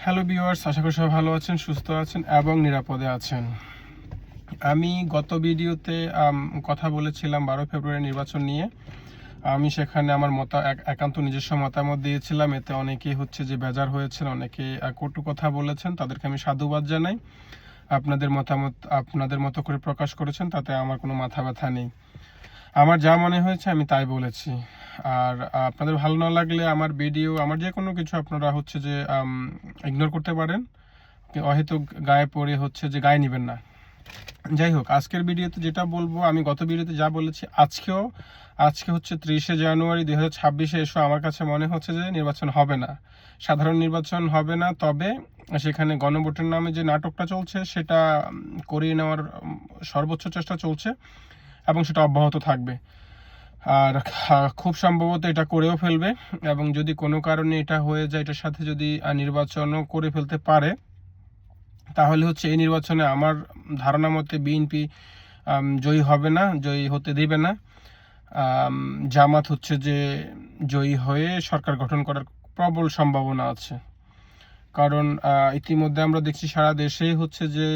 Hello viewers, আশা করি সবাই ভালো আছেন, সুস্থ আছেন এবং নিরাপদে আছেন। আমি গত ভিডিওতে কথা বলেছিলাম 12 ফেব্রুয়ারি নির্বাচন নিয়ে। আমি সেখানে আমার একান্ত নিজস্ব মতামত দিয়েছিলাম। এতে অনেকেই হচ্ছে যে বেজার হয়েছেন, অনেকে কটু কথা বলেছেন, তাদেরকে আমি সাধুবাদ জানাই। আপনাদের মতামত আপনাদের মতো করে প্রকাশ করেছেন, তাতে আমার কোনো মাথা ব্যথা নেই। আমার যা মনে হয়েছে আমি তাই বলেছি। আর আপনাদের ভালো না লাগলে আমার ভিডিও, আমার যে কোনো কিছু আপনারা হচ্ছে যে ইগনোর করতে পারেন, অহেতুক গায়ে পড়ে হচ্ছে যে গায়ে নেবেন না। যাই হোক, আজকের ভিডিওতে যেটা বলবো, আমি গত ভিডিওতে যা বলেছি আজকে হচ্ছে 30শে জানুয়ারি 2026-এ এসে আমার কাছে মনে হচ্ছে যে নির্বাচন হবে না, সাধারণ নির্বাচন হবে না। তবে সেখানে গণভোটের নামে যে নাটকটা চলছে সেটা করিয়ে নেওয়ার সর্বোচ্চ চেষ্টা চলছে এবং সেটা অব্যাহত থাকবে। আর খুব সম্ভবত এটা করেও ফেলবে, এবং যদি কোনো কারণে এটা হয়ে যায়, এটার সাথে যদি নির্বাচনও করে ফেলতে পারে, তাহলে হচ্ছে এই নির্বাচনে আমার ধারণা মতে বিএনপি জয়ী হবে না, জয়ী হতে দেবে না। জামাত হচ্ছে যে জয়ী হয়ে সরকার গঠন করার প্রবল সম্ভাবনা আছে। কারণ ইতিমধ্যে আমরা দেখছি সারা দেশেই হচ্ছে যে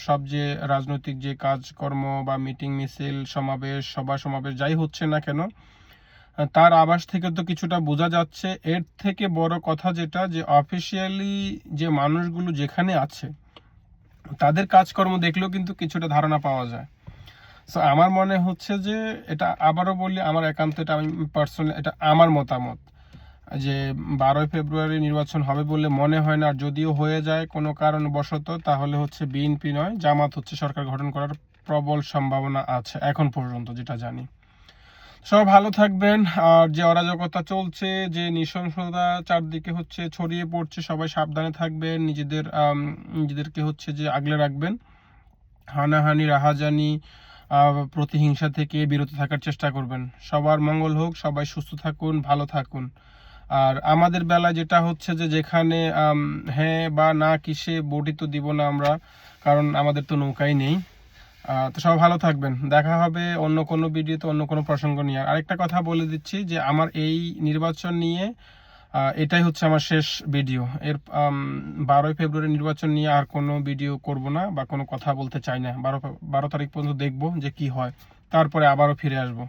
সব যে রাজনৈতিক যে কাজকর্ম বা মিটিং মিছিল সমাবেশ সভা সমাবেশ যাই হচ্ছে না কেন, তার আভাস থেকে তো কিছুটা বোঝা যাচ্ছে। এর থেকে বড় কথা যেটা, যে অফিসিয়ালি যে মানুষগুলো যেখানে আছে তাদের কাজকর্ম দেখলেও কিন্তু কিছুটা ধারণা পাওয়া যায়। সো আমার মনে হচ্ছে যে, এটা আবারও বলি, আমার একান্ত, এটা আমি পার্সোনালি, এটা আমার মতামত, যে 12 ফেব্রুয়ারি নির্বাচন হবে বলে মনে হয় না। আর যদিও হয়ে যায় কোনো কারণবশত, তাহলে হচ্ছে বিএনপি নয়, জামাত হচ্ছে সরকার গঠন করার প্রবল সম্ভাবনা আছে এখন পর্যন্ত যেটা জানি। সবাই ভালো থাকবেন। আর যে অরাজকতা চলছে, যে নৃশংসতা চারদিকে হচ্ছে ছড়িয়ে পড়ছে, সবাই সাবধানে থাকবেন, নিজেদেরকে হচ্ছে যে আগলে রাখবেন। হানাহানি রাহাজানি প্রতিহিংসা থেকে বিরত থাকার চেষ্টা করবেন। সবার মঙ্গল হোক, সবাই সুস্থ থাকুন, ভালো থাকুন। আর আমাদের বেলায় যেটা হচ্ছে যে, যেখানে হ্যাঁ বা না কিসে বডি তো দিব না আমরা, কারণ আমাদের তো নৌকাই নেই। তো সবাই ভালো থাকবেন। দেখা হবে অন্য কোনো ভিডিওতে, অন্য কোনো প্রসঙ্গ নিয়ে। আরেকটা কথা বলে দিচ্ছি, যে আমার এই নির্বাচন নিয়ে এটাই হচ্ছে আমার শেষ ভিডিও। 12 ফেব্রুয়ারি নির্বাচন নিয়ে আর কোনো ভিডিও করব না বা কোনো কথা বলতে চাই না। 12 তারিখ পর্যন্ত দেখবো যে কি হয়, তারপরে আবারও ফিরে আসবো।